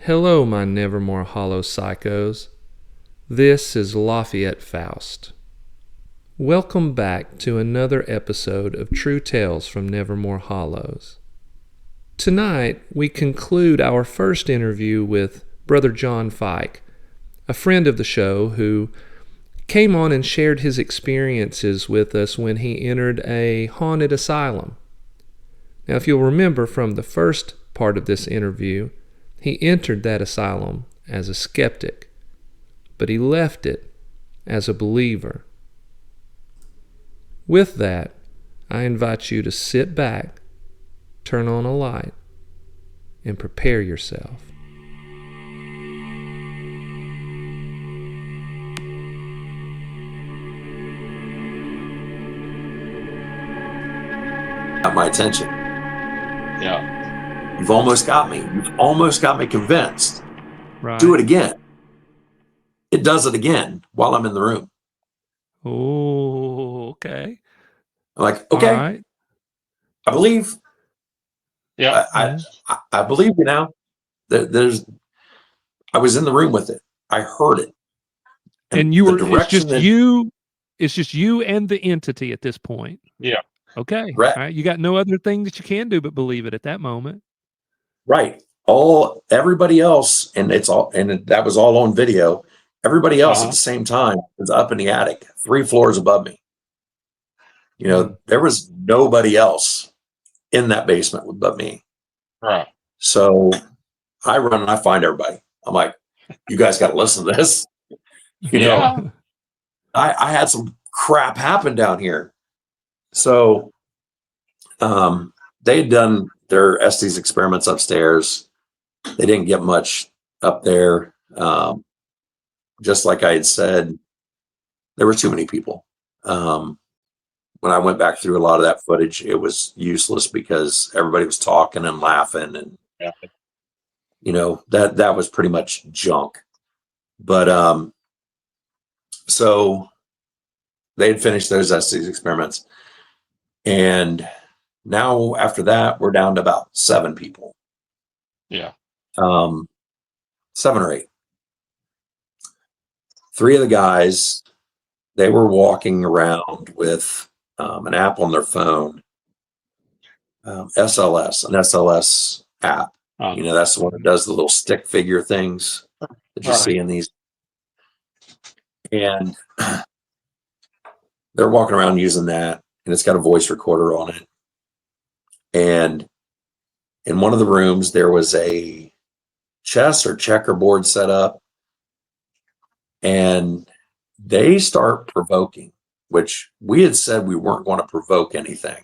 Hello, my Nevermore Hollow psychos. This is Lafayette Faust. Welcome back to another episode of True Tales from Nevermore Hollows. Tonight, we conclude our first interview with Brother John Fike, a friend of the show who came on and shared his experiences with us when he entered a haunted asylum. Now, if you'll remember from the first part of this interview, he entered that asylum as a skeptic, but he left it as a believer. With that, I invite you to sit back, turn on a light, and prepare yourself. Got my attention. Yeah. You've almost got me. You've almost got me convinced. Right. Do it again. It does it again while I'm in the room. Oh, okay. I'm like, okay, All right. I believe. Yeah. I believe you now. I was in the room with it. I heard it. And you were, it's just you and the entity at this point. Yeah. Okay. Right. All right. You got no other thing that you can do but believe it at that moment. Right. Everybody else, that was all on video. Everybody else at the same time was up in the attic, 3 floors above me. There was nobody else in that basement but me. Right. So I run and I find everybody. I'm like, you guys got to listen to this. I had some crap happen down here. So they had done their Estes experiments upstairs. They didn't get much up there. Just like I had said, there were too many people. When I went back through a lot of that footage, it was useless because everybody was talking and laughing, and that was pretty much junk. But so they had finished those Estes experiments, and now after that, we're down to about 7 people. Yeah. 7 or 8. 3 of the guys, they were walking around with an app on their phone, an SLS app. That's the one that does the little stick figure things that you see in these. And they're walking around using that, and it's got a voice recorder on it. And in one of the rooms, there was a chess or checkerboard set up, and they start provoking, which we had said we weren't going to provoke anything.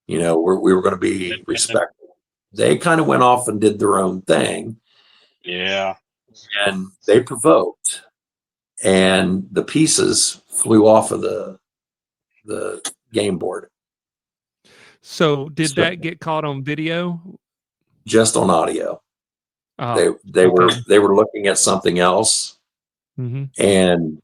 We were going to be respectful. They kind of went off and did their own thing. Yeah. And they provoked, and the pieces flew off of the game board. So did that get caught on video? Just on audio. Oh, they were looking at something else. Mm-hmm. And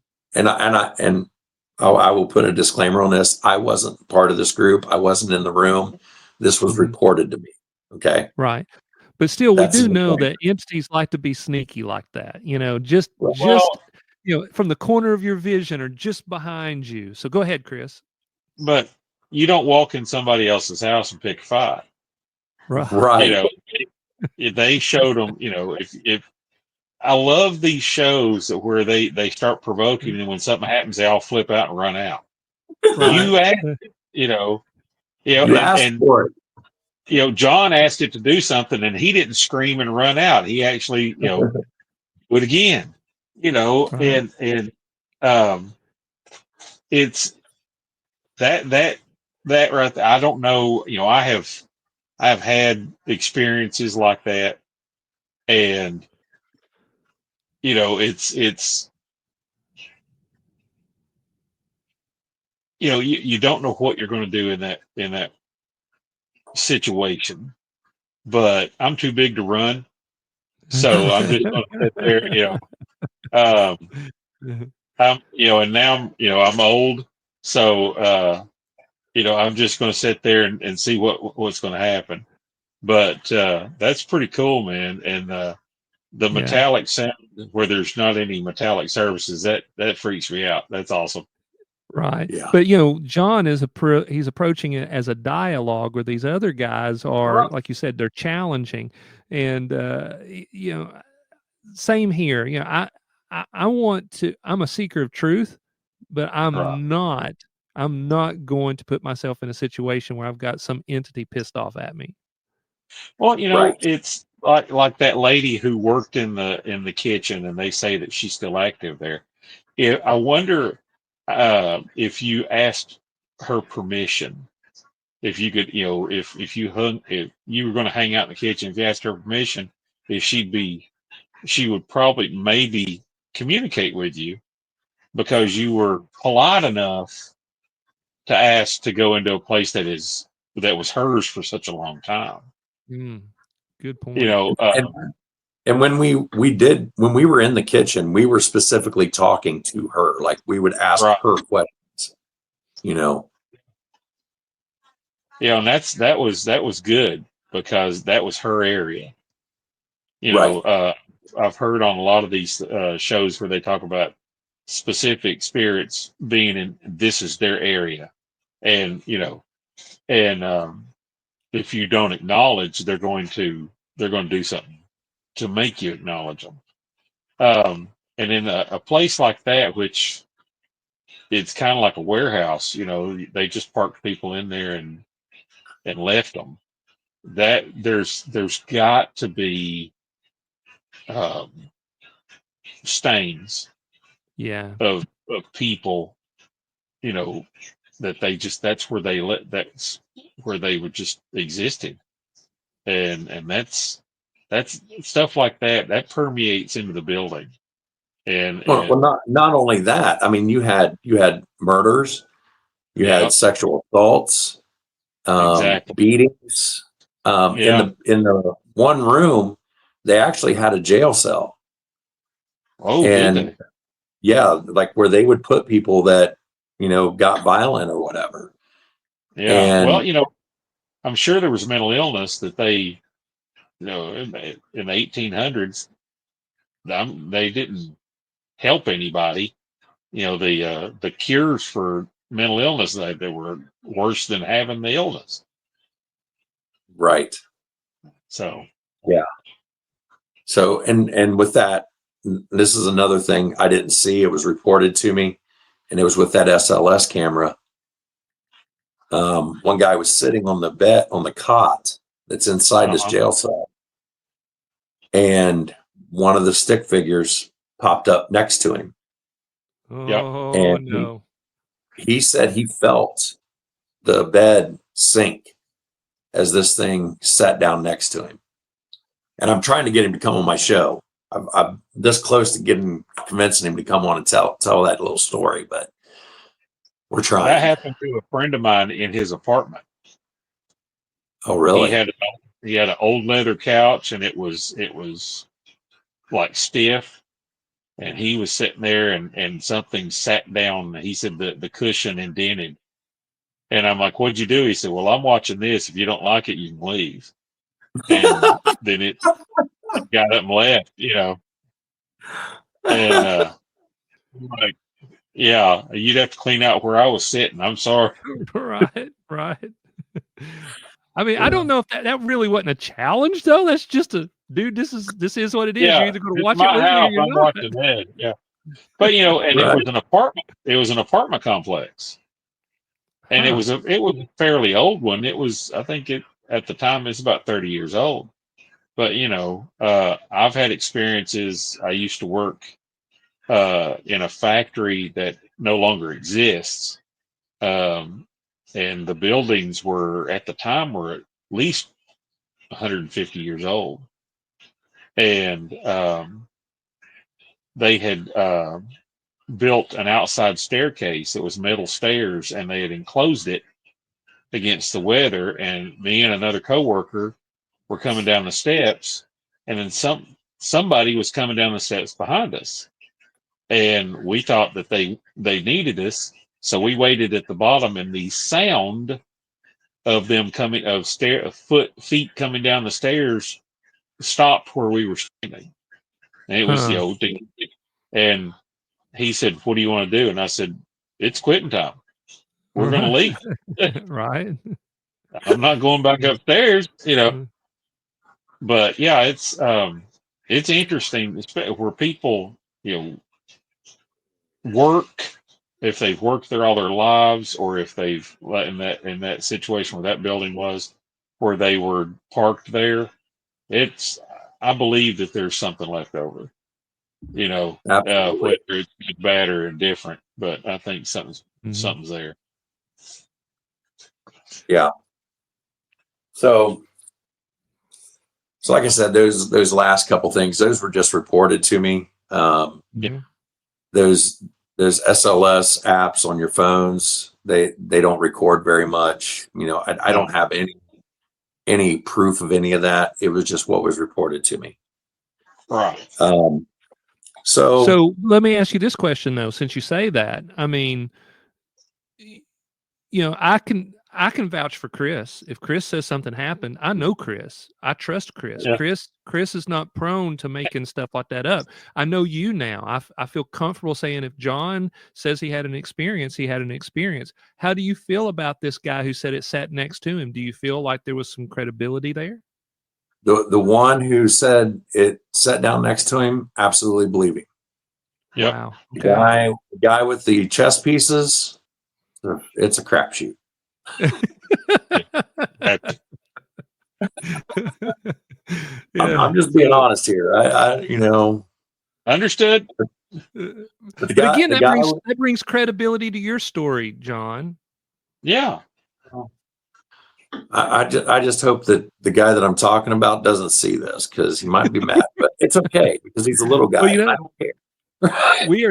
I will put a disclaimer on this. I wasn't part of this group. I wasn't in the room. This was reported to me. Okay. Right. But still, we do know that entities like to be sneaky like that, just from the corner of your vision or just behind you. So go ahead, Chris. But you don't walk in somebody else's house and pick a fight. Right. If they showed them, if I love these shows where they start provoking, and when something happens, they all flip out and run out. Right. You asked for it. John asked it to do something, and he didn't scream and run out. He actually, do it again. Right. And it's that right there. I don't know. I have had experiences like that, and it's you don't know what you're going to do in that situation. But I'm too big to run, so I'm just going to sit there. And now I'm old, so I'm just going to sit there and see what's going to happen. But that's pretty cool, man. And The metallic sound where there's not any metallic surfaces, that freaks me out. That's awesome. Right. Yeah. But, John is he's approaching it as a dialogue where these other guys are, Right. like you said, they're challenging. And, same here. I want to, I'm a seeker of truth, but Right. I'm not going to put myself in a situation where I've got some entity pissed off at me. Well, Right. it's like that lady who worked in the kitchen, and they say that she's still active there. I wonder if you asked her permission, if you could, if you were going to hang out in the kitchen, if you asked her permission, if she would probably maybe communicate with you because you were polite enough to ask to go into a place that was hers for such a long time. Mm, good You point. know, And when we were in the kitchen, we were specifically talking to her. Like we would ask right. her questions, Yeah, and that was good because that was her area. Right. I've heard on a lot of these shows where they talk about specific spirits being in this is their area, and if you don't acknowledge, they're going to do something to make you acknowledge them. And in a place like that, which it's kind of like a warehouse, they just parked people in there and left them. That there's got to be um, stains Yeah. of people, that that's where they were just existing, and that's stuff like that permeates into the building, Well, and not only that. I mean, you had murders, you yeah, had sexual assaults, exactly, beatings. In yeah. the one room, they actually had a jail cell, Oh, did and they? yeah, like where they would put people that got violent or whatever. Yeah. Well, And I'm sure there was mental illness that they, in the 1800s, they didn't help anybody. The cures for mental illness they were worse than having the illness. right, So yeah. So and with that, this is another thing I didn't see. It was reported to me, and it was with that SLS camera. One guy was sitting on the cot that's inside this uh-huh. jail cell, and one of the stick figures popped up next to him, Yep. Oh and no. he said he felt the bed sink as this thing sat down next to him. And I'm trying to get him to come on my show. I'm this close to convincing him to come on and tell that little story, but we're That trying. happened to a friend of mine in his apartment. Oh, He really? had an old leather couch, and it was like stiff, and he was sitting there, and something sat down. He said the cushion indented, and I'm like, "What'd you do?" He said, "Well, I'm watching this. If you don't like it, you can leave." And then it got up and left, and like, yeah, you'd have to clean out where I was sitting. I'm sorry. Right, right. I mean, I Yeah. don't know if that really wasn't a challenge though. That's just dude, this is what it is. You're Yeah, either gonna it's watch it my with me or house. you're I'm not. watching that. Yeah, but and it Right. was an apartment. It was an apartment complex, and it Huh. was a fairly old one. It was, I think at the time it's about 30 years old. But I've had experiences. I used to work in a factory that no longer exists, and the buildings were at the time were at least 150 years old, and they had built an outside staircase that was metal stairs, and they had enclosed it against the weather. And me and another coworker were coming down the steps, and then somebody was coming down the steps behind us, and we thought that they needed us, so we waited at the bottom, and the sound of them coming feet coming down the stairs stopped where we were standing. And it was, and he said, "What do you want to do?" And I said, "It's quitting time. We're going to leave. Right. I'm not going back upstairs, But yeah, it's interesting where people, work, if they've worked there all their lives, or if they've in that situation where that building was, where they were parked there. It's I believe that there's something left over. Absolutely. Whether it's good, bad, or indifferent, but I think something's there. Yeah. So like I said, those last couple things, those were just reported to me. Those SLS apps on your phones, they don't record very much. I don't have any proof of any of that. It was just what was reported to me. Right. So let me ask you this question though, since you say that. I mean, I can vouch for Chris. If Chris says something happened, I know Chris. I trust Chris. Yeah. Chris is not prone to making stuff like that up. I know you now. I feel comfortable saying if John says he had an experience, he had an experience. How do you feel about this guy who said it sat next to him? Do you feel like there was some credibility there? The one who said it sat down next to him, absolutely believing. Yep. Wow. Okay. The guy with the chess pieces, it's a crapshoot. I'm just being honest here. I Understood. But again, that brings credibility to your story, John. Yeah. I just hope that the guy that I'm talking about doesn't see this, because he might be mad, but it's okay because he's a little guy. Well, I don't care. we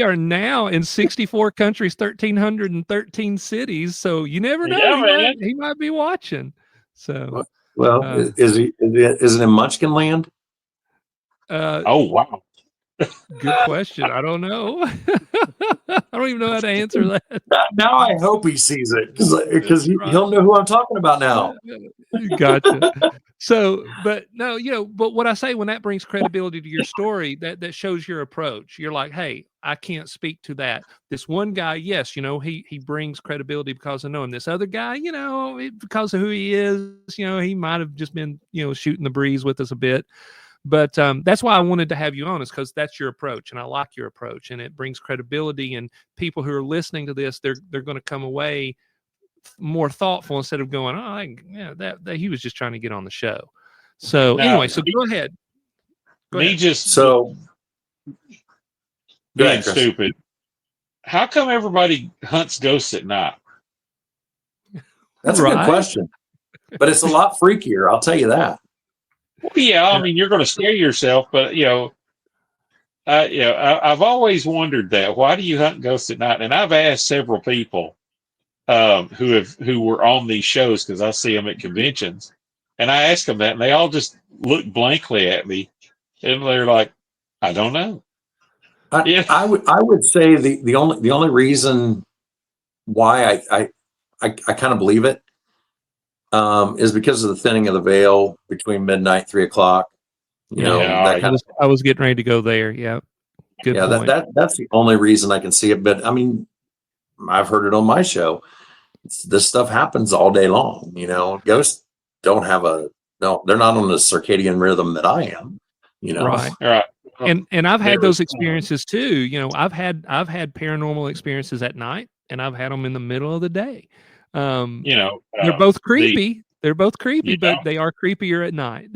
are now in 64 countries, 1,313 cities. So you never know. Yeah, he might be watching. So, is it in Munchkin Land? Oh wow. Good question. I don't know. I don't even know how to answer that. Now I hope he sees it, because he'll know who I'm talking about now. Gotcha. So, but no, but what I say, when that brings credibility to your story, that shows your approach. You're like, hey, I can't speak to that. This one guy, yes, he brings credibility because I know him. This other guy, because of who he is, he might have just been, shooting the breeze with us a bit. But that's why I wanted to have you on, is because that's your approach, and I like your approach, and it brings credibility. And people who are listening to this, they're going to come away more thoughtful instead of going, that he was just trying to get on the show. So anyway, so go ahead. Being stupid. How come everybody hunts ghosts at night? That's a good question, but it's a lot freakier. I'll tell you that. Well, yeah, I mean, you're going to scare yourself, but I've always wondered that. Why do you hunt ghosts at night? And I've asked several people who were on these shows, because I see them at conventions, and I ask them that, and they all just look blankly at me, and they're like, "I don't know." I would say the only reason why I kind of believe it is because of the thinning of the veil between midnight, 3 o'clock. I was getting ready to go there. Yeah. Good point. That's the only reason I can see it. But I mean, I've heard it on my show. This stuff happens all day long. Ghosts don't have they're not on the circadian rhythm that I am. Right. And I've had those experiences too. I've had paranormal experiences at night, and I've had them in the middle of the day. They're both creepy. But they are creepier at night.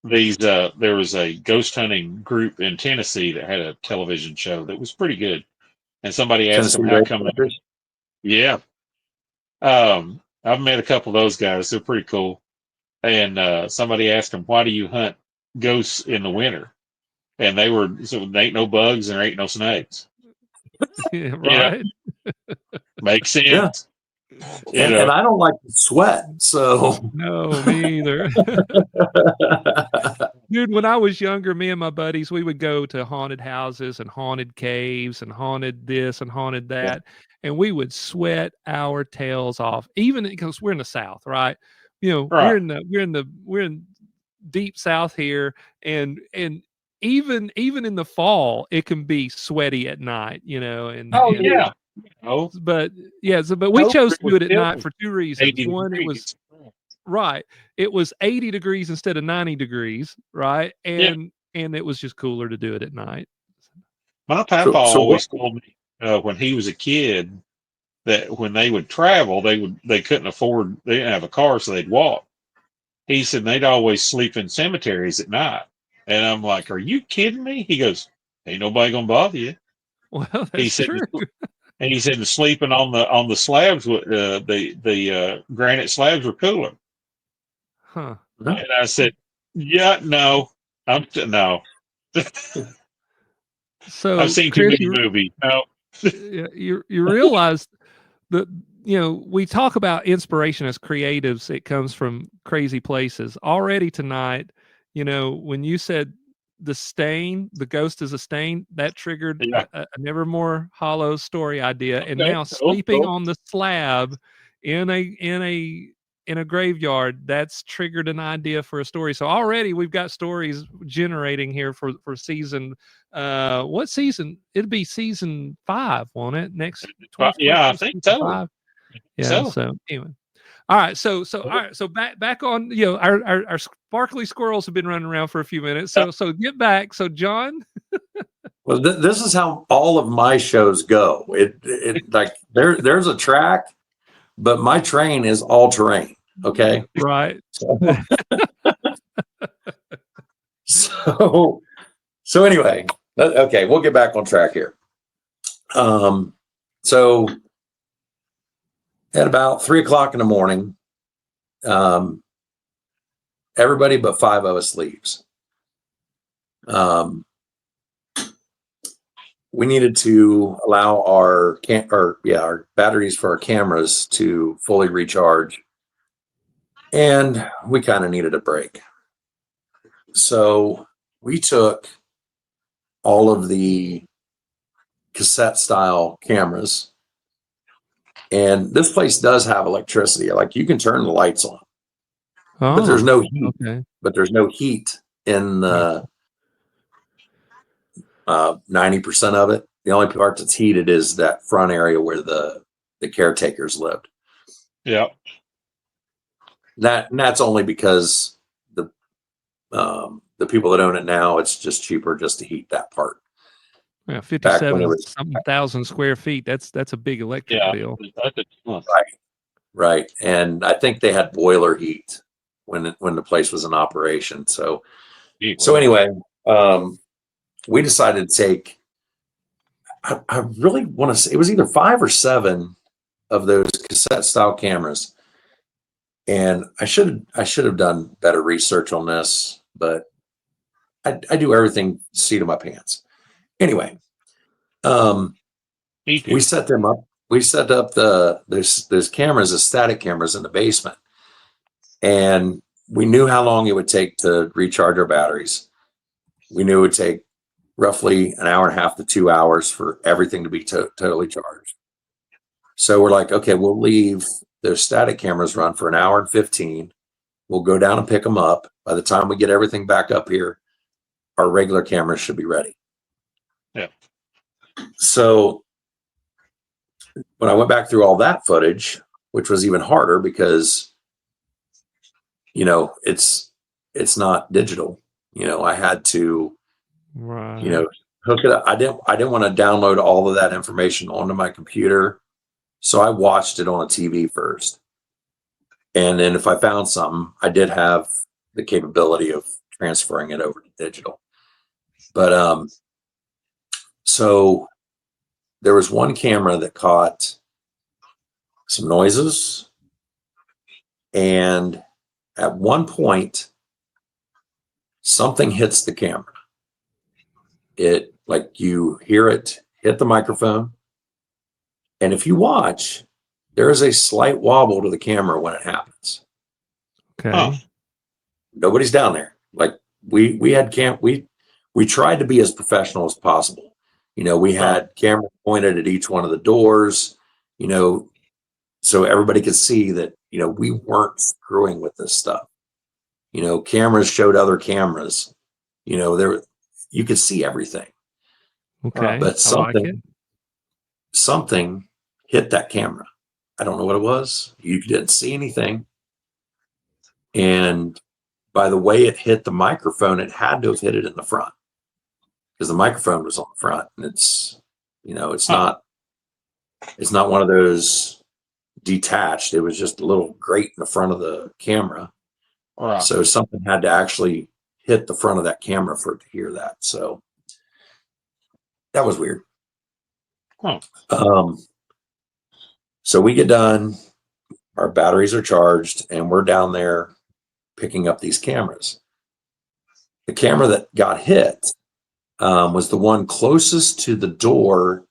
There was a ghost hunting group in Tennessee that had a television show that was pretty good, and somebody asked them how come. Yeah, I've met a couple of those guys. They're pretty cool. And somebody asked them, "Why do you hunt ghosts in the winter?" And they were, "So there ain't no bugs and there ain't no snakes." Right. Makes sense. Yeah. And I don't like to sweat, so no, me either. Dude, when I was younger, me and my buddies, we would go to haunted houses and haunted caves and haunted this and haunted that, and we would sweat our tails off, even because we're in the South, right? We're in deep south here, and even in the fall, it can be sweaty at night, Yeah. Oh, but yeah, but we no, chose it to do was it at still night for two reasons. 80 One, it was degrees. right. It was 80 degrees instead of 90 degrees, right? Yeah. And it was just cooler to do it at night. My papa So what? always told me when he was a kid that when they would travel, they couldn't afford, they didn't have a car, so they'd walk. He said they'd always sleep in cemeteries at night. And I'm like, "Are you kidding me?" He goes, "Ain't nobody gonna bother you." Well, He that's said, true. and he said sleeping on the slabs, the granite slabs were cooler. Huh. And I said, "Yeah, no, no." I've So, seen too Chris, many movies. No. you realize that we talk about inspiration as creatives. It comes from crazy places. Already tonight, when you said the ghost is a stain, that triggered Yeah. a Nevermore Hollow story idea. And Okay. now Cool. sleeping Cool. on the slab in a graveyard, that's triggered an idea for a story. So already we've got stories generating here for season. What season? It'd be season 5, won't it? Next 12 Yeah, I questions, think season so. 5. Yeah. So, So anyway, all right. So all right. So back on. Our sparkly squirrels have been running around for a few minutes. So get back. So John. Well, this is how all of my shows go. It like there's a track, but my train is all terrain. Okay. Right. So anyway, okay, we'll get back on track here. So at about 3:00 in the morning, everybody but 5 of us leaves. We needed to allow our batteries for our cameras to fully recharge, and we kind of needed a break. So we took all of the cassette style cameras, and this place does have electricity. Like you can turn the lights on, but there's no heat. Okay. But there's no heat in the 90% of it. The only part that's heated is that front area where the caretakers lived. yeah. That's only because the people that own it now, it's just cheaper just to heat that part. Yeah, Back when it 57 was something thousand square feet. That's a big electric Yeah. bill. right, and I think they had boiler heat when the place was in operation. So anyway, we decided to take. I really want to say it was either 5 or 7 of those cassette style cameras, and I should have done better research on this, but I do everything seat of my pants. Anyway, we set them up. We set up those cameras as static cameras in the basement, and we knew how long it would take to recharge our batteries. We knew it would take roughly an hour and a half to 2 hours for everything to be totally charged. So we're like, okay, we'll leave those static cameras run for an hour and 15. We'll go down and pick them up. By the time we get everything back up here, our regular cameras should be ready. Yeah. So when I went back through all that footage, which was even harder because, it's not digital. I had to, hook it up. I didn't want to download all of that information onto my computer. So I watched it on a TV first. And then if I found something, I did have the capability of transferring it over to digital. But so there was one camera that caught some noises. And at one point, something hits the camera. It, like, you hear it hit the microphone. And if you watch, there is a slight wobble to the camera when it happens. Okay. Nobody's down there. Like we had we tried to be as professional as possible. We had cameras pointed at each one of the doors, so everybody could see that, we weren't screwing with this stuff. Cameras showed other cameras. You could see everything. Okay. But I like it. something hit that camera. I don't know what it was. You didn't see anything. And by the way it hit the microphone, it had to have hit it in the front, because the microphone was on the front, and it's not one of those detached. It was just a little grate in the front of the camera. Right. So something had to actually hit the front of that camera for it to hear that. So that was weird. Huh. So we get done, our batteries are charged, and we're down there picking up these cameras. The camera that got hit was the one closest to the door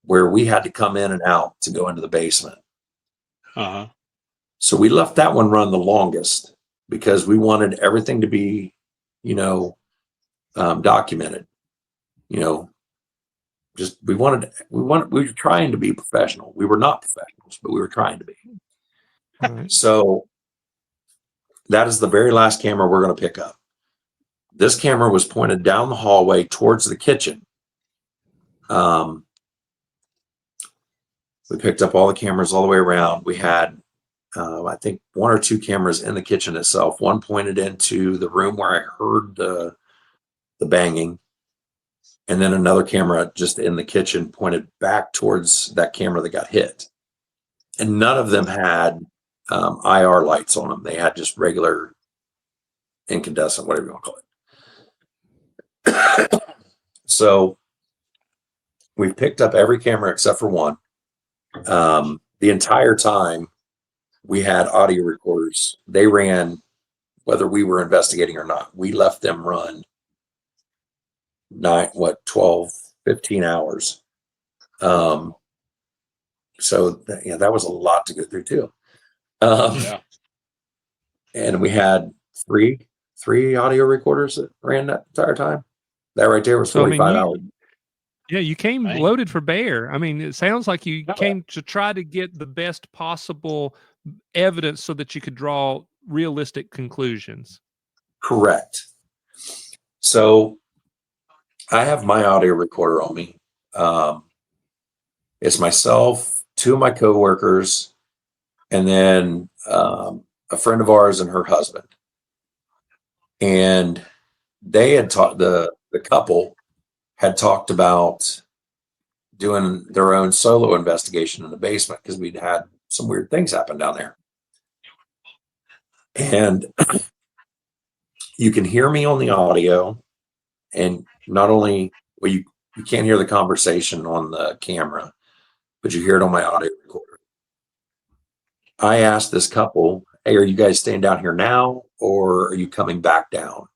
where we had to come in and out to go into the basement. Uh-huh. So we left that one run the longest because we wanted everything to be, documented. Just we were trying to be professional. We were not professionals, but we were trying to be. Right. So that is the very last camera we're going to pick up. This camera was pointed down the hallway towards the kitchen. We picked up all the cameras all the way around. We had, I think, 1 or 2 cameras in the kitchen itself. One pointed into the room where I heard the banging. And then another camera just in the kitchen pointed back towards that camera that got hit. And none of them had IR lights on them. They had just regular incandescent, whatever you want to call it. So we've picked up every camera except for one. The entire time we had audio recorders. They ran whether we were investigating or not. We left them run 12, 15 hours. So that was a lot to go through too. Yeah. And we had three audio recorders that ran that entire time. That right there was 45 hours. Yeah, you came loaded for bear. I mean, it sounds like you came to try to get the best possible evidence so that you could draw realistic conclusions. Correct. So I have my audio recorder on me. It's myself, 2 of my coworkers, and then a friend of ours and her husband. And they had talked, the couple had talked about doing their own solo investigation in the basement because we'd had some weird things happen down there. And you can hear me on the audio, and not only, well, you can't hear the conversation on the camera, but you hear it on my audio recorder. I asked this couple, hey, are you guys staying down here now, or are you coming back down?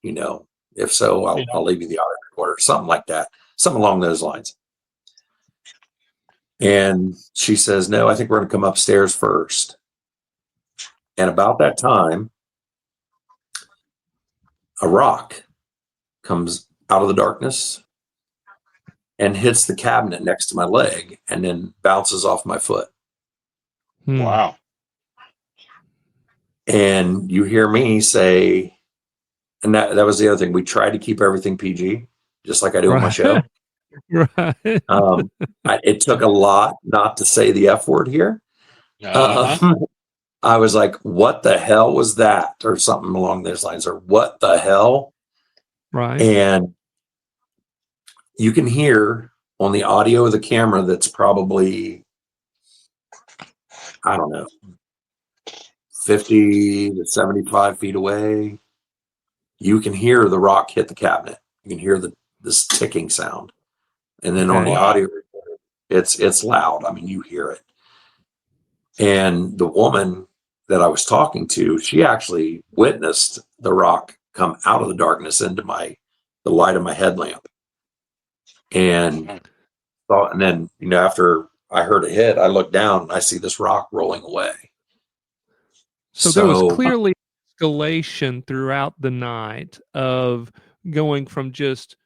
If so, I'll leave you the audio recorder, something like that, something along those lines. And she says, no, I think we're going to come upstairs first. And about that time, a rock comes out of the darkness and hits the cabinet next to my leg and then bounces off my foot. Wow. And you hear me say, and that was the other thing. We tried to keep everything PG, just like I do on my show. Right. It took a lot not to say the F word here. I was like, what the hell was that? Or something along those lines, or what the hell? Right. And you can hear on the audio of the camera that's probably, I don't know, 50 to 75 feet away. You can hear the rock hit the cabinet. You can hear this ticking sound. And then on the audio recorder, it's loud. I mean, you hear it. And the woman that I was talking to, she actually witnessed the rock come out of the darkness into the light of my headlamp. And then, after I heard it hit, I looked down and I see this rock rolling away. So there was clearly escalation throughout the night of going from just,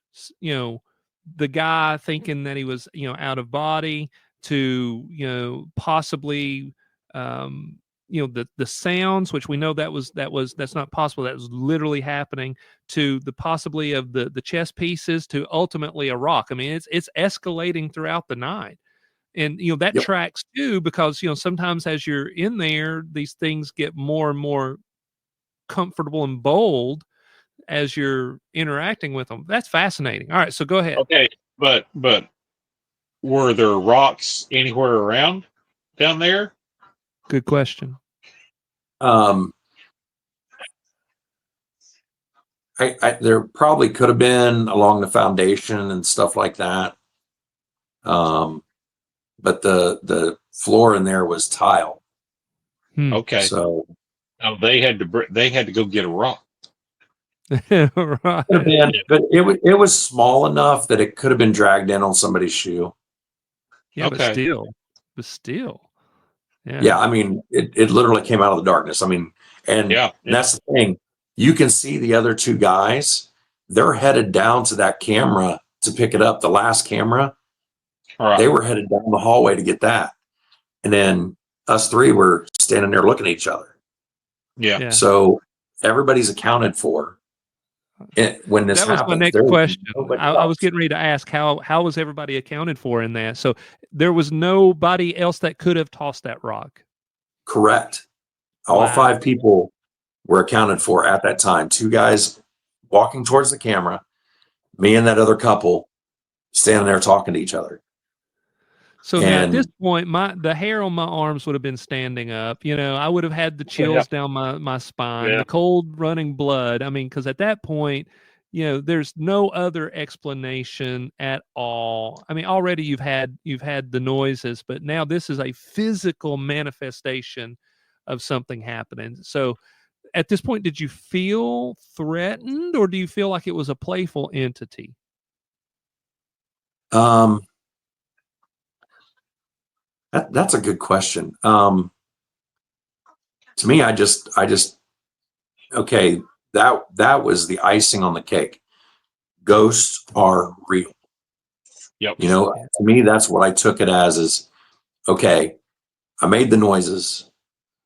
the guy thinking that he was, out of body to, possibly the sounds, which we know that's not possible, that was literally happening, to the possibly of the chess pieces, to ultimately a rock. I mean, it's escalating throughout the night. And that Yep. tracks too, because sometimes as you're in there, these things get more and more comfortable and bold as you're interacting with them. That's fascinating. All right, so go ahead. Okay, but were there rocks anywhere around down there? Good question. There probably could have been along the foundation and stuff like that. But the floor in there was tile. Okay, So they had to go get a rock. Right. could have been, but it was small enough that it could have been dragged in on somebody's shoe. Yeah, Okay. but still. Yeah. Yeah, I mean, it literally came out of the darkness. I mean, and that's the thing. You can see the other two guys. They're headed down to that camera to pick it up. The last camera. Right. They were headed down the hallway to get that. And then us three were standing there looking at each other. Yeah. So everybody's accounted for. When this that was happens, my next question. I was getting ready to ask how was everybody accounted for in that? So there was nobody else that could have tossed that rock. Correct. All 5 people were accounted for at that time. 2 guys walking towards the camera, me and that other couple standing there talking to each other. So now at this point, the hair on my arms would have been standing up. I would have had the chills down my spine, the cold running blood. I mean, because at that point, there's no other explanation at all. I mean, already you've had the noises, but now this is a physical manifestation of something happening. So at this point, did you feel threatened, or do you feel like it was a playful entity? That's a good question. To me, I just okay, that was the icing on the cake. Ghosts are real. Yep. To me, that's what I took it as, is okay, I made the noises,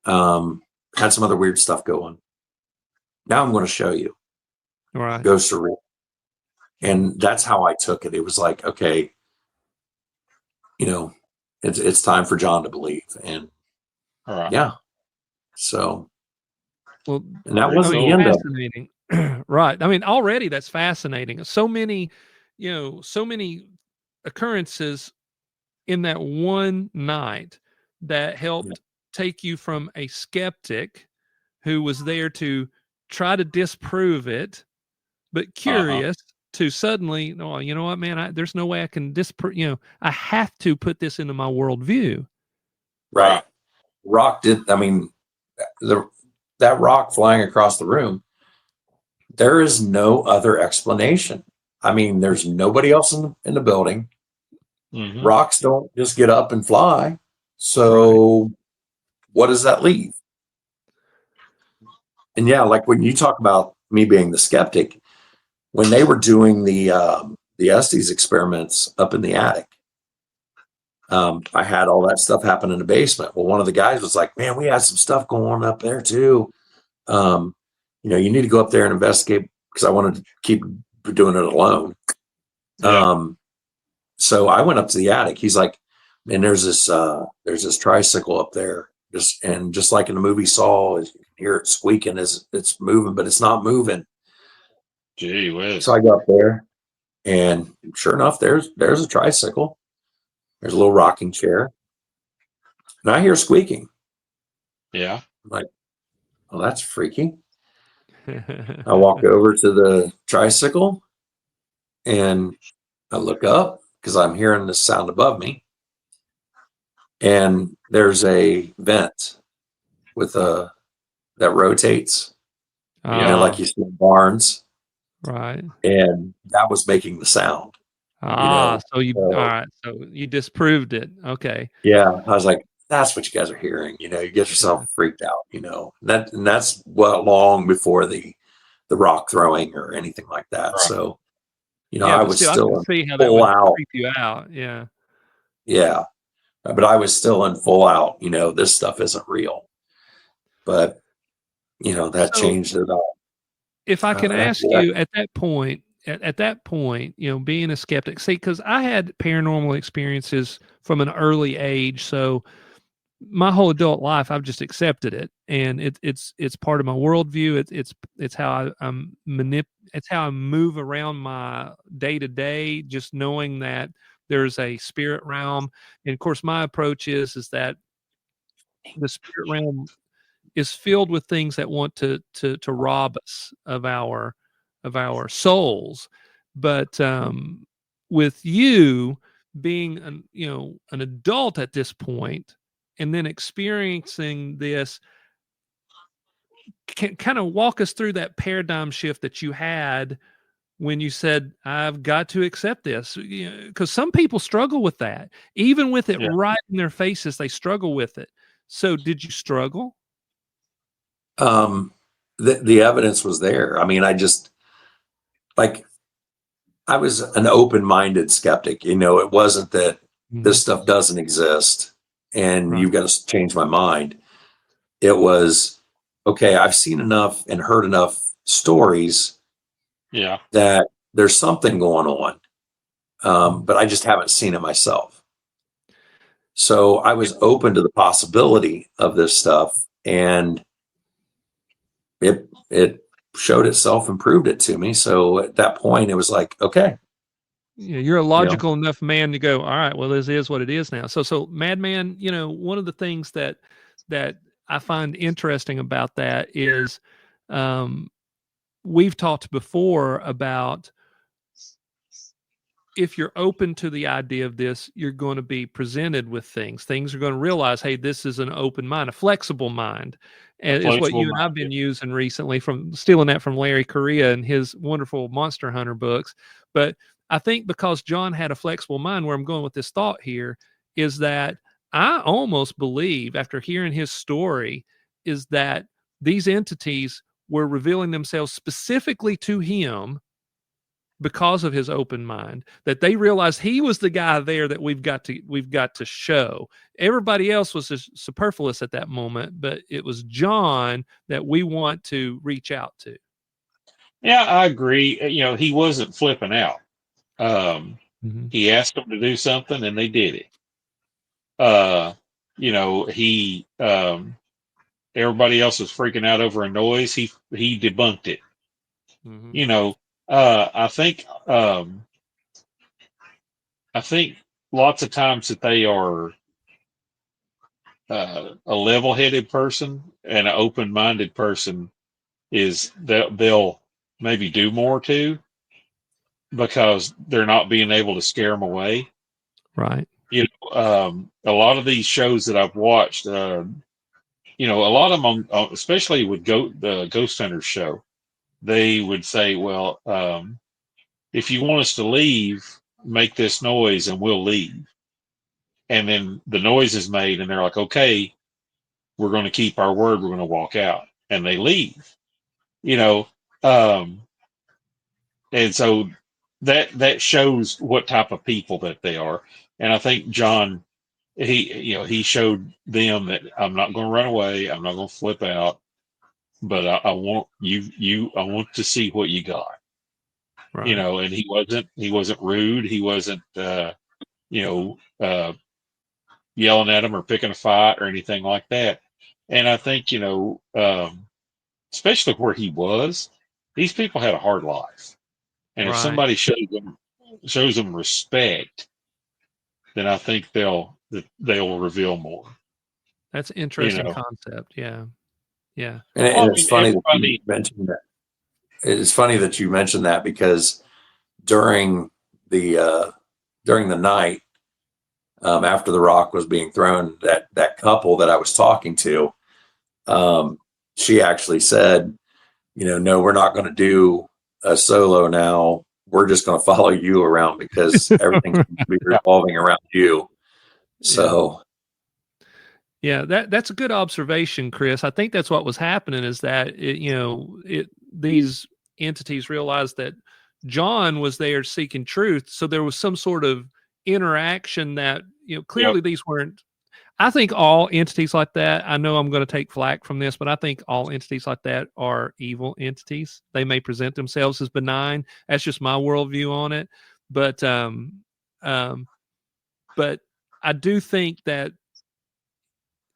had some other weird stuff going. Now I'm going to show you. Right. Ghosts are real. And that's how I took it. It was like, okay, it's time for John to believe. And yeah. So, well, and that wasn't the end of fascinating. Right. I mean, already that's fascinating. So many occurrences in that one night that helped take you from a skeptic who was there to try to disprove it, but curious, to suddenly, oh, you know what, man, there's no way I can disprove, I have to put this into my worldview. Right. Rock did, I mean, that rock flying across the room, there is no other explanation. I mean, there's nobody else in the building. Mm-hmm. Rocks don't just get up and fly. So what does that leave? And yeah, like when you talk about me being the skeptic, when they were doing the Estes experiments up in the attic, I had all that stuff happen in the basement. Well, one of the guys was like, man, we had some stuff going on up there too. You need to go up there and investigate, because I wanted to keep doing it alone. Yeah. So I went up to the attic. He's like, man, there's this tricycle up there. Just like in the movie Saw, you can hear it squeaking as it's moving, but it's not moving. Gee whiz. So I go up there, and sure enough, there's a tricycle. There's a little rocking chair, and I hear squeaking. Yeah. I'm like, well, that's freaky. I walk over to the tricycle, and I look up because I'm hearing the sound above me. And there's a vent with that rotates, like you see in barns. Right. And that was making the sound. So all right. So you disproved it. Okay. Yeah. I was like, that's what you guys are hearing. You get yourself freaked out, and that's long before the rock throwing or anything like that. Right. So, I was still see how that would creep you out. Yeah. Yeah. But I was still in full out, this stuff isn't real. but that So changed it all. if I can ask Yeah. you at that point, being a skeptic, see, because I had paranormal experiences from an early age, so my whole adult life I've just accepted it, and it's part of my worldview. It's how it's how I move around my day to day, just knowing that there's a spirit realm. And of course, my approach is that the spirit realm is filled with things that want to rob us of our souls. But with you being an adult at this point, and then experiencing this, can kind of walk us through that paradigm shift that you had when you said, I've got to accept this, because some people struggle with that, even with it Yeah. right in their faces, they struggle with it. So did you struggle? The evidence was there. I mean, I just like I was an open-minded skeptic. It wasn't that this stuff doesn't exist and Right. you've got to change my mind. It was, okay, I've seen enough and heard enough stories Yeah. that there's something going on, but I just haven't seen it myself. So I was open to the possibility of this stuff, and it showed itself and proved it to me. So at that point, it was like, okay, You're a logical enough man to go, all right, well, this is what it is now. So Madman, one of the things that I find interesting about that is, um, we've talked before about, if you're open to the idea of this, you're going to be presented with things. Things are going to realize, hey, this is an open mind, a flexible mind, and is what Flexible you and I've been using recently, from stealing that from Larry Correa and his wonderful Monster Hunter books. But I think because John had a flexible mind, where I'm going with this thought here is that I almost believe, after hearing his story, is that these entities were revealing themselves specifically to him because of his open mind, that they realized he was the guy there that we've got to show. Everybody else was just superfluous at that moment, but it was John that we want to reach out to. Yeah, I agree. He wasn't flipping out. Mm-hmm. He asked them to do something and they did it. He everybody else was freaking out over a noise. He debunked it. Mm-hmm. I think lots of times that they are a level-headed person and an open-minded person is that they'll maybe do more too, because they're not being able to scare them away. Right. A lot of these shows that I've watched, a lot of them, especially with the Ghost Hunters show, they would say, well, if you want us to leave, make this noise and we'll leave. And then the noise is made and they're like, okay, we're going to keep our word. We're going to walk out, and they leave, you know? Um, and so that shows what type of people that they are. And I think John, he showed them that I'm not going to run away. I'm not going to flip out, but I want I want to see what you got, Right. and he wasn't rude. He wasn't, you know, uh, yelling at him or picking a fight or anything like that. And I think, especially where he was, these people had a hard life. And if Right. somebody shows them respect, then I think they'll reveal more. That's an You interesting know, concept. Yeah. Yeah. well, And I it's mean, funny that you everybody. mentioned that. It's funny that you mentioned that because during the uh, during the night, after the rock was being thrown, that couple that I was talking to, um, she actually said, no, we're not going to do a solo now. We're just going to follow you around because everything seems to be Yeah, revolving around you. Yeah. So, Yeah, that's a good observation, Chris. I think that's what was happening, is that these entities realized that John was there seeking truth, so there was some sort of interaction that yep, clearly these weren't. I think all entities like that, I know I'm going to take flack from this, but I think all entities like that are evil entities. They may present themselves as benign. That's just my worldview on it. But but I do think that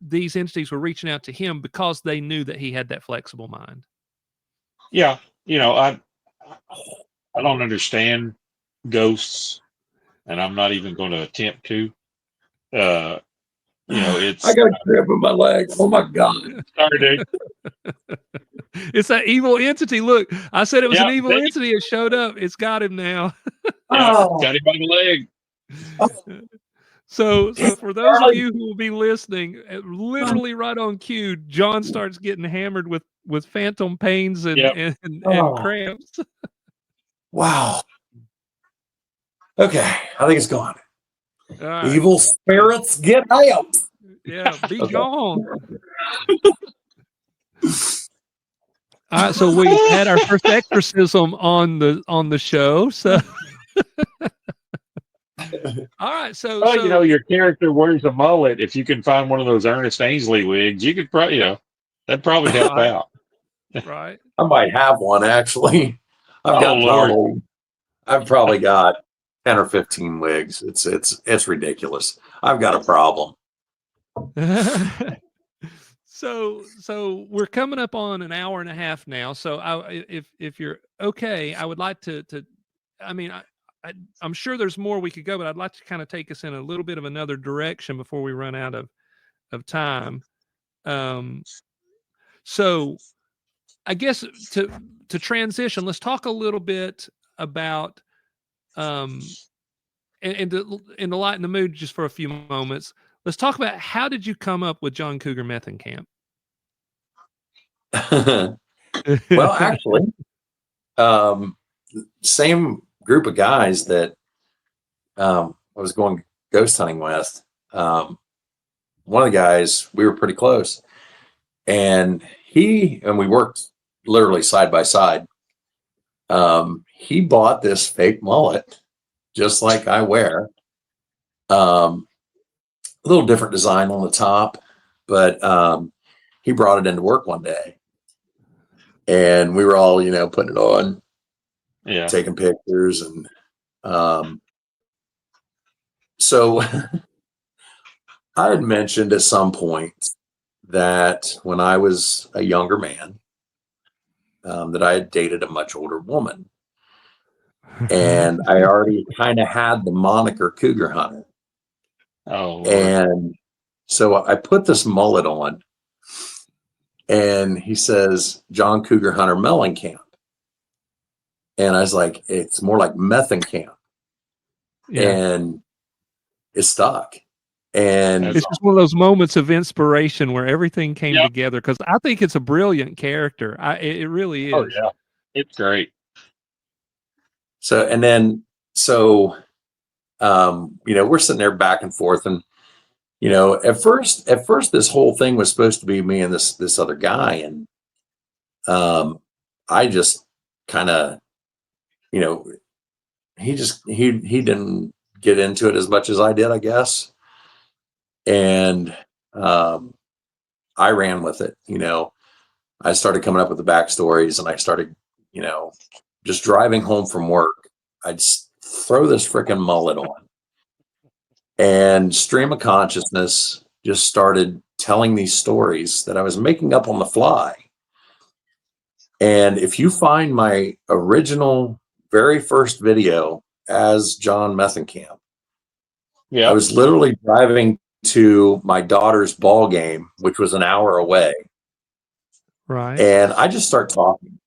these entities were reaching out to him because they knew that he had that flexible mind. Yeah, I don't understand ghosts, and I'm not even going to attempt to. It's I got a cramp in my leg. Oh my god! sorry, dude. It's that evil entity. Look, I said it was an Yeah, evil entity. It showed up. It's got him now. Yeah, Oh, got him by the leg. So for those of you who will be listening, literally right on cue, John starts getting hammered with phantom pains and Yep. and cramps. wow. Okay, I think it's gone. All right. Evil spirits, get out! Yeah, be Okay. gone. All right, so we had our first exorcism on the show. So, all right, so Well, your character wears a mullet. If you can find one of those Ernest Ainsley wigs, you could probably, that'd probably help Right. out. Right. I might have one actually. Lord. I've probably got 10 or 15 wigs. It's ridiculous. I've got a problem. So we're coming up on an hour and a half now. So if you're okay, I would like to I mean, I'm sure there's more we could go, but I'd like to kind of take us in a little bit of another direction before we run out of time. So I guess to transition, let's talk a little bit about and to lighten the mood just for a few moments. Let's talk about, how did you come up with John Cougar Methenkamp? Well, actually, same group of guys that I was going ghost hunting with. One of the guys, we were pretty close, and we worked literally side by side. He bought this fake mullet, just like I wear. A little different design on the top, but he brought it into work one day, and we were all, putting it on, taking pictures, and so I had mentioned at some point that when I was a younger man, that I had dated a much older woman, and I already kind of had the moniker Cougar Hunter. Oh, Lord. And so I put this mullet on, and he says, John Cougar Hunter Mellencamp. And I was like, it's more like Methenkamp. Yeah. And it stuck. And it's just one of those moments of inspiration where everything came together, because I think it's a brilliant character. It really is. Oh, yeah. It's great. So, we're sitting there back and forth, and at first this whole thing was supposed to be me and this other guy, and I just kind of, he didn't get into it as much as I did, I guess, and I ran with it. I started coming up with the backstories, and I started, just driving home from work, I'd throw this freaking mullet on, and stream of consciousness just started telling these stories that I was making up on the fly. And if you find my original very first video as John Methenkamp, I was literally driving to my daughter's ball game, which was an hour away. Right. And I just start talking.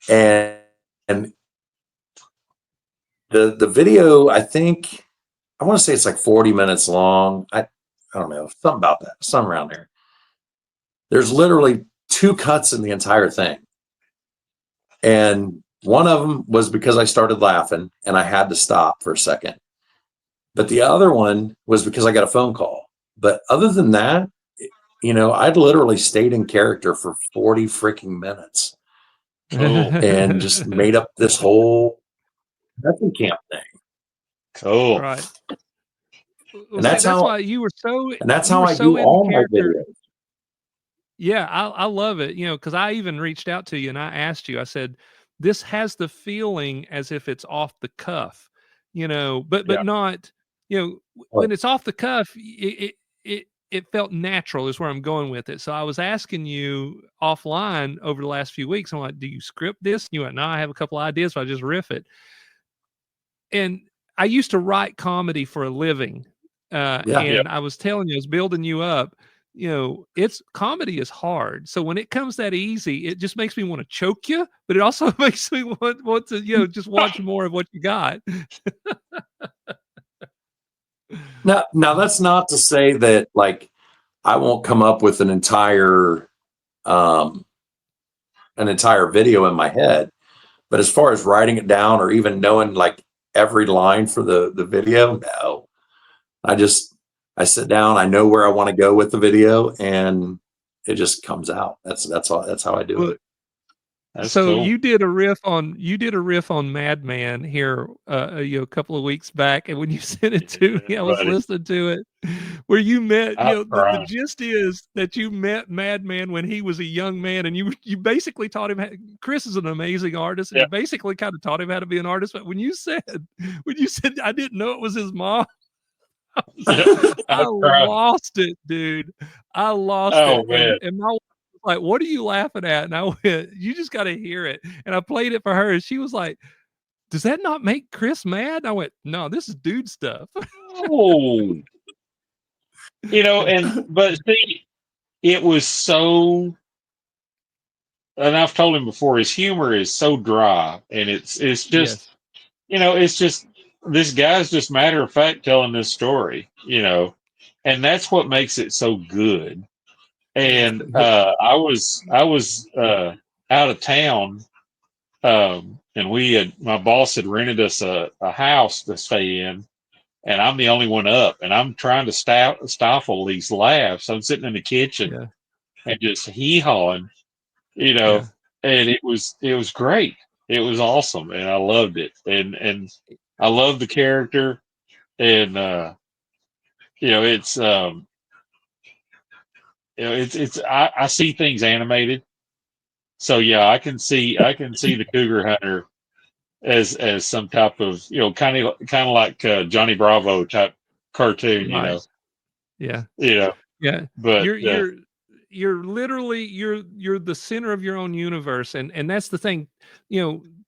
And the video, I want to say it's like 40 minutes long. I don't know, something about that, something around there. There's literally 2 cuts in the entire thing. And one of them was because I started laughing and I had to stop for a second. But the other one was because I got a phone call. But other than that, I'd literally stayed in character for 40 freaking minutes. Cool. And just made up this whole Methenkamp thing. Cool. Right. And see, that's that's how why you were so I do into all my character. videos. Yeah, I love it. Because I even reached out to you and I asked you. I said, "This has the feeling as if it's off the cuff, but Yeah. not. Well, When it's off the cuff, it felt natural. Is where I'm going with it. So I was asking you offline over the last few weeks. I'm like, "Do you script this?" You went, "No, I have a couple ideas, so I just riff it." And I used to write comedy for a living, yeah. Yeah. and I was telling you, I was building you up. It's comedy is hard. So when it comes that easy, it just makes me want to choke you, but it also makes me want to, just watch more of what you got. Now that's not to say that like I won't come up with um an entire video in my head. But as far as writing it down or even knowing like every line for the video, no. I sit down, I know where I want to go with the video, and it just comes out. That's how I do Well, it. That's so cool. you did a riff on Madman here, a couple of weeks back, and when you sent it to me, I was Buddy, listening to it, where you met. I'm The crying. gist is that you met Madman when he was a young man, and you basically taught him. Chris is an amazing artist, and Yeah. you basically kind of taught him how to be an artist. But when you said I didn't know it was his mom, I I'm crying. lost it, dude. I lost Oh it. man. And my wife was like, "What are you laughing at?" And I went, "You just got to hear it." And I played it for her, and she was like, "Does that not make Chris mad?" And I went, "No, this is dude stuff." Oh, but see, it was so, and I've told him before, his humor is so dry, and it's just, Yes. it's just this guy's just matter of fact telling this story, and that's what makes it so good. And I was out of town, and my boss had rented us a house to stay in, and I'm the only one up, and I'm trying to stifle these laughs. I'm sitting in the kitchen Yeah. and just hee hawing, you know, Yeah. and it was great. It was awesome, and I loved it, and I love the character, and it's it's I see things animated, so yeah, I can see the Cougar Hunter as some type of kind of like Johnny Bravo type cartoon, Right. Yeah. you know, Yeah. but You're you're you're literally you're the center of your own universe, and that's the thing.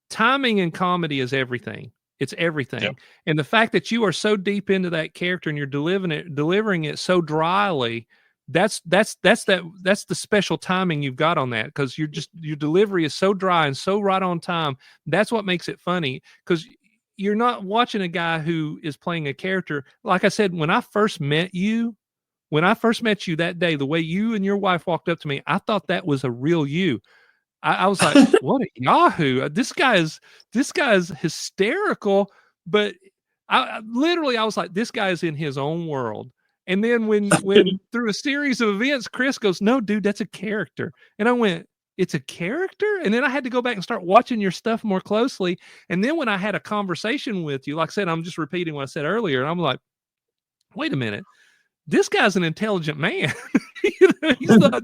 Timing in comedy is everything. It's yeah, everything. And the fact that you are so deep into that character and you're delivering it so dryly, that's the special timing you've got on that, because your delivery is so dry and so right on time. That's what makes it funny, because you're not watching a guy who is playing a character. Like I said, when I first met you that day, the way you and your wife walked up to me, I thought that was a real you. I was like, "What a yahoo! This guy's hysterical." But I was like, "This guy's in his own world." And then when through a series of events, Chris goes, "No, dude, that's a character." And I went, "It's a character?" And then I had to go back and start watching your stuff more closely. And then when I had a conversation with you, like I said, I'm just repeating what I said earlier, and I'm like, "Wait a minute, this guy's an intelligent man." He's not,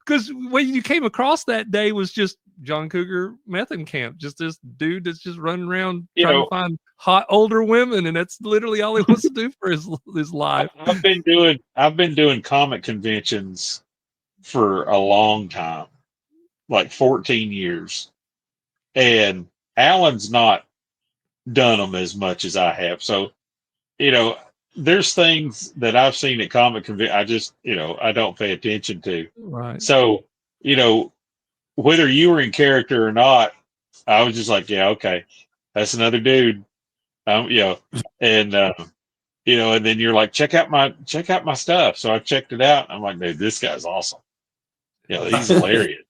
because when you came across that day was just John Cougar Method Camp, just this dude that's just running around you trying to know, find hot older women, and that's literally all he wants to do for his life. I've been doing comic conventions for a long time, like 14 years, and Alan's not done them as much as I have. So you know, there's things that I've seen at comic convention I just I don't pay attention to. Right. So you know, whether you were in character or not, I was just like, yeah, okay, that's another dude. You know, and and then you're like, check out my stuff. So I checked it out. I'm like, dude, this guy's awesome. He's hilarious.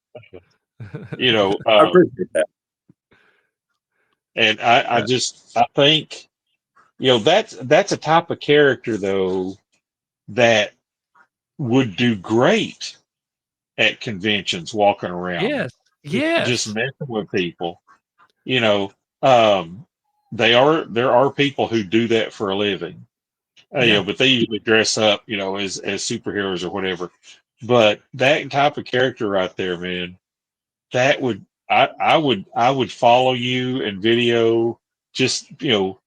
You know, I um, appreciate that. and I think that's a type of character though that would do great at conventions, walking around, Yes. just Yes. messing with people. You know, um, there are people who do that for a living, But they usually dress up, as superheroes or whatever. But that type of character right there, man, that would I would follow you and video just you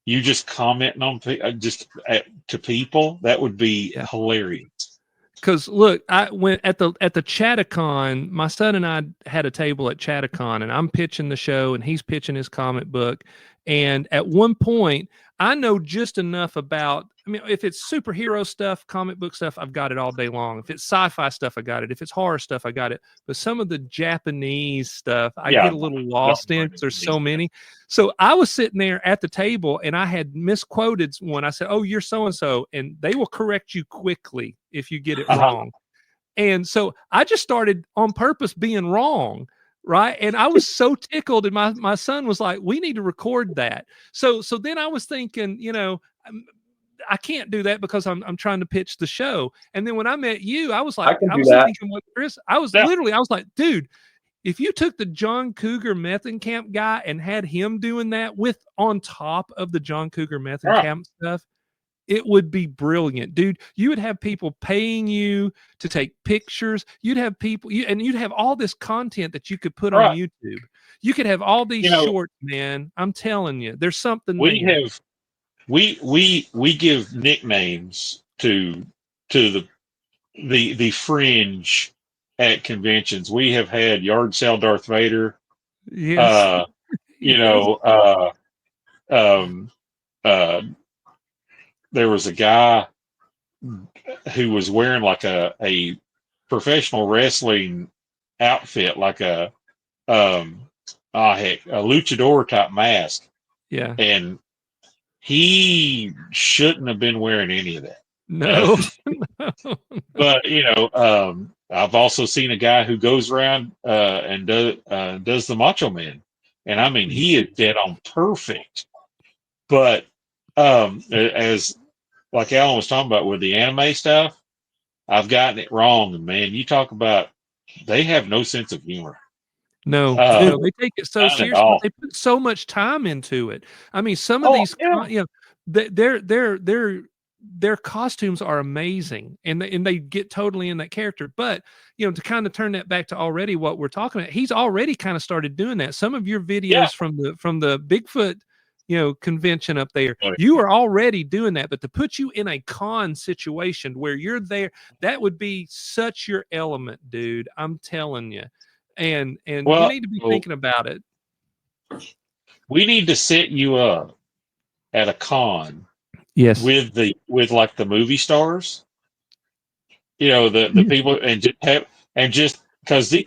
just commenting on to people. That would be Yeah. hilarious. Because look, I went at the Chattacon. My son and I had a table at Chattacon, and I'm pitching the show, and he's pitching his comic book. And at one point, I know just enough about. I mean, if it's superhero stuff, comic book stuff, I've got it all day long. If it's sci-fi stuff, I got it. If it's horror stuff, I got it. But some of the Japanese stuff, I Yeah. get a little lost in because there's so many. So I was sitting there at the table, and I had misquoted one. I said, "Oh, you're so and so," and they will correct you quickly if you get it wrong. And so I just started on purpose being wrong, right? And I was so tickled, and my son was like, "We need to record that." So then I was thinking, I can't do that because I'm trying to pitch the show. And then when I met you, I was like, I was thinking with Chris, I was like, dude, if you took the John Cougar Methenkamp guy and had him doing that with on top of the John Cougar Methenkamp stuff, it would be brilliant, dude. You would have people paying you to take pictures. You'd have people, and you'd have all this content that you could put on YouTube. You could have all these shorts, man. I'm telling you, there's something there. We give nicknames to the fringe at conventions. We have had yard sale Darth Vader. Yes. There was a guy who was wearing like a professional wrestling outfit, like a luchador type mask. Yeah. And he shouldn't have been wearing any of that. No. But I've also seen a guy who goes around and does the Macho Man, and I mean he is dead on perfect. But as like Alan was talking about with the anime stuff, I've gotten it wrong. And man, you talk about they have no sense of humor. No, they take it so seriously, but they put so much time into it. I mean, some of these, their costumes are amazing, and they get totally in that character. But to kind of turn that back to already what we're talking about, he's already kind of started doing that. Some of your videos from the Bigfoot, convention up there, you are already doing that. But to put you in a con situation where you're there, that would be such your element, dude. I'm telling you. And you need to be thinking about it. We need to set you up at a con, yes, with like the movie stars, the people, and just because they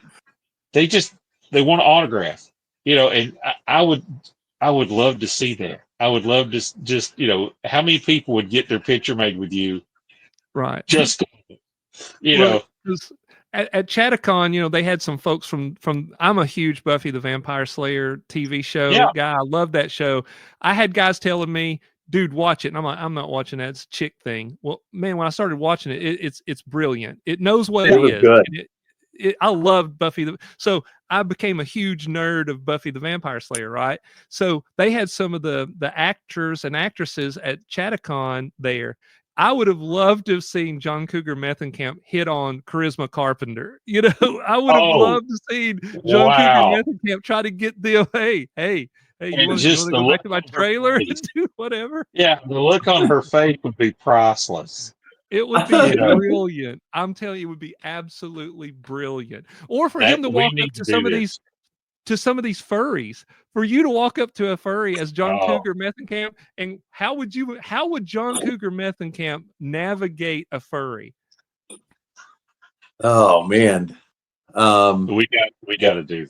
want to autograph, and I would love to see that. I would love to just how many people would get their picture made with you, right? Just At Chattacon, they had some folks from. I'm a huge Buffy the Vampire Slayer TV show guy. I love that show. I had guys telling me, "Dude, watch it," and I'm like, "I'm not watching that. It's a chick thing." Well, man, when I started watching it, it's brilliant. It knows what it is. Good. I loved Buffy. So I became a huge nerd of Buffy the Vampire Slayer, right? So they had some of the actors and actresses at Chattacon there. I would have loved to have seen John Cougar Methenkamp hit on Charisma Carpenter. I would have loved to see John Cougar Methenkamp try to get them. Hey, you want to go back to my trailer and do whatever? Yeah, the look on her face would be priceless. It would be brilliant. I'm telling you, it would be absolutely brilliant. Or for him to walk up to some of these furries, for you to walk up to a furry as John Cougar Methenkamp, and how would John Cougar Methenkamp navigate a furry? Oh man. We got to do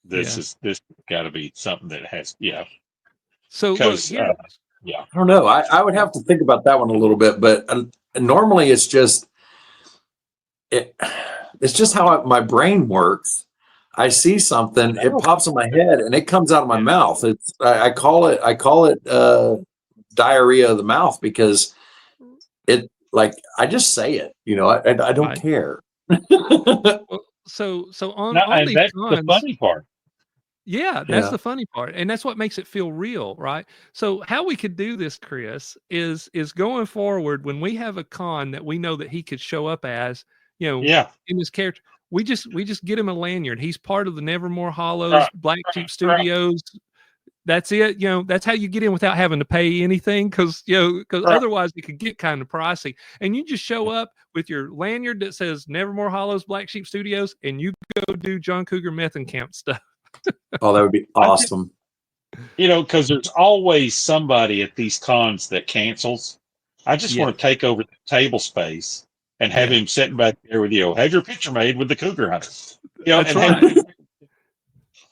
this. This got to be something that has So look, I don't know. I would have to think about that one a little bit, but normally it's just how my brain works. I see something, it pops in my head, and it comes out of my mouth. I call it diarrhea of the mouth, because I just say it. I don't care. So on and these that's cons, the funny part. Yeah, that's Yeah. the funny part, and that's what makes it feel real, right? So how we could do this, Chris, is going forward when we have a con that we know that he could show up as, Yeah. in this character. We just get him a lanyard. He's part of the Nevermore Hollows, Right. Black Sheep Studios. That's it. That's how you get in without having to pay anything, because Right. otherwise it could get kind of pricey. And you just show up with your lanyard that says Nevermore Hollows, Black Sheep Studios, and you go do John Cougar Meth and Camp stuff. Oh, that would be awesome. Because there's always somebody at these cons that cancels. I just want to take over the table space and have him sitting back there with have your picture made with the cougar hunter. That's and right.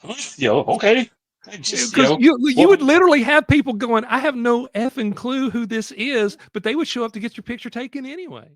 Okay. Because you would literally have people going, I have no effing clue who this is, but they would show up to get your picture taken anyway.